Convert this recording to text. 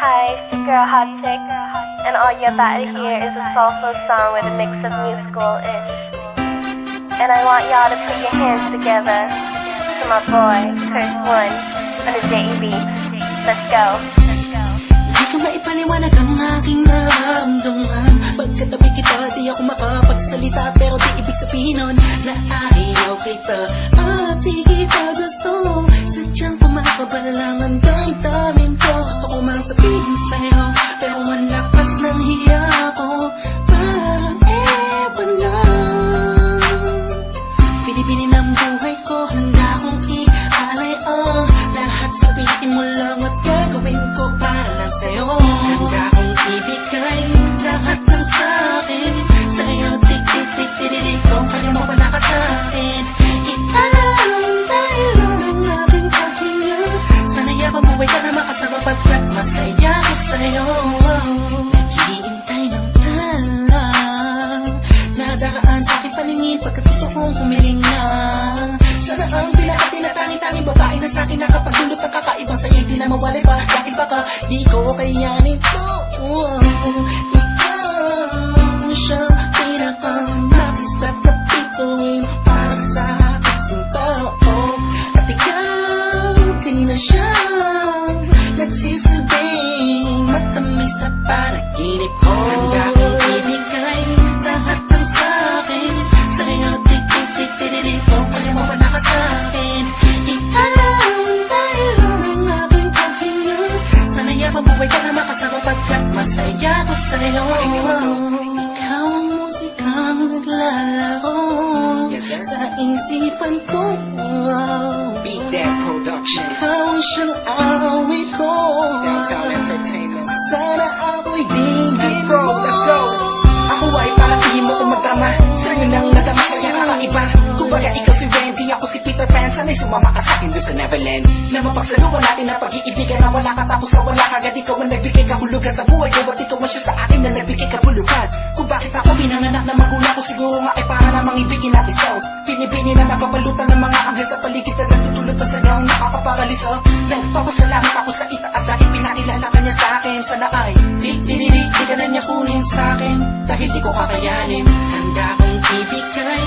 Hi, it's your girl Hotchick, and all you're about to hear is a soulful song with a mix of musical-ish. And I want y'all to put your hands together to my boy, Curse One, on the JE Beats. Let's go. Di ko maipaliwanag ang aking nararamdaman. Pagkatabi kita, di ako makapagsalita, pero di ibig sabihin nun na ayaw kita at di kita gusto. Sadyang kumakabala lang ang damdamin ko. Gusto ko mang sabihin sa'yo, pero ang lakas ng hiya ko, parang ewan lang. Pinipili ng buhay ko, handa kong ihalay ang lahat. Sabihin mo lang at gagawin ko para lang sa'yo. Handa kong ibigay lahat ng sa'kin sa'yo. Tik-tik-tik-tik-tik kung kaya mo wala ka sa'kin. Ialam dahil lang ang aking paghinga. Sana yabang buhay ka na makasama pagkat masaya ko sa'yo. Naghihintay ng talang nadaraan sa'king paningin pagkat gusto kong humiling na. Sana ang pinaka-tinatangi-tanging babae na sa'kin nakapagdulot ng kakaibang sa'yo di na mawalay pa. Dahil baka di ko kayanin to. Ikaw siyang pinaka-nais na kapituin para sa aking tao. At ikaw din na siyang nagsisilbing matamis na panaginip ko. Handa kong ibigay lahat ng sa'kin sa'yo. Tik-tik-tik-tik kung kaya mo wala ka sa'kin. Ialam dahil lang ang aking paghinga. Sana yabang buhay ka na makasama pagkat masaya ko sa'yo. Ikaw ang musikang naglalaro sa isipan ko. Beat That Production, Ikaw ang siyang awit ko. Downtown Entertainment. Sana ako'y digin mo. Let's go. Ako ay parang tingin mo kung magdrama. Sa'yo nang nadama sa'yo kakaiba. Kumbaga ikaw si Wendy, ako si Peter Pan. Sana'y sumama ka sa'kin doon sa Neverland. Na mapagsaluhan natin ang pag-iibigan na wala ka tapos sa wala kagad. Ikaw ang nagbigay kahulugan sa buhay ko at ikaw ang siya sa akin na nagbigay kahulugan. Kung bakit ako pinanganak na magulang ko, siguro nga ay para lamang ibigin natin so. Pinipini na napapalutan ng mga anghel sa paligid na nagtutulot na sa'yo ang nakakaparaliso. Nagpapasalamat ako sa itaas dahil pinakilala ka niya sa'kin. Sana ay di ka na niya kunin sa'kin dahil di ko kakayanin. Handa kong ibigay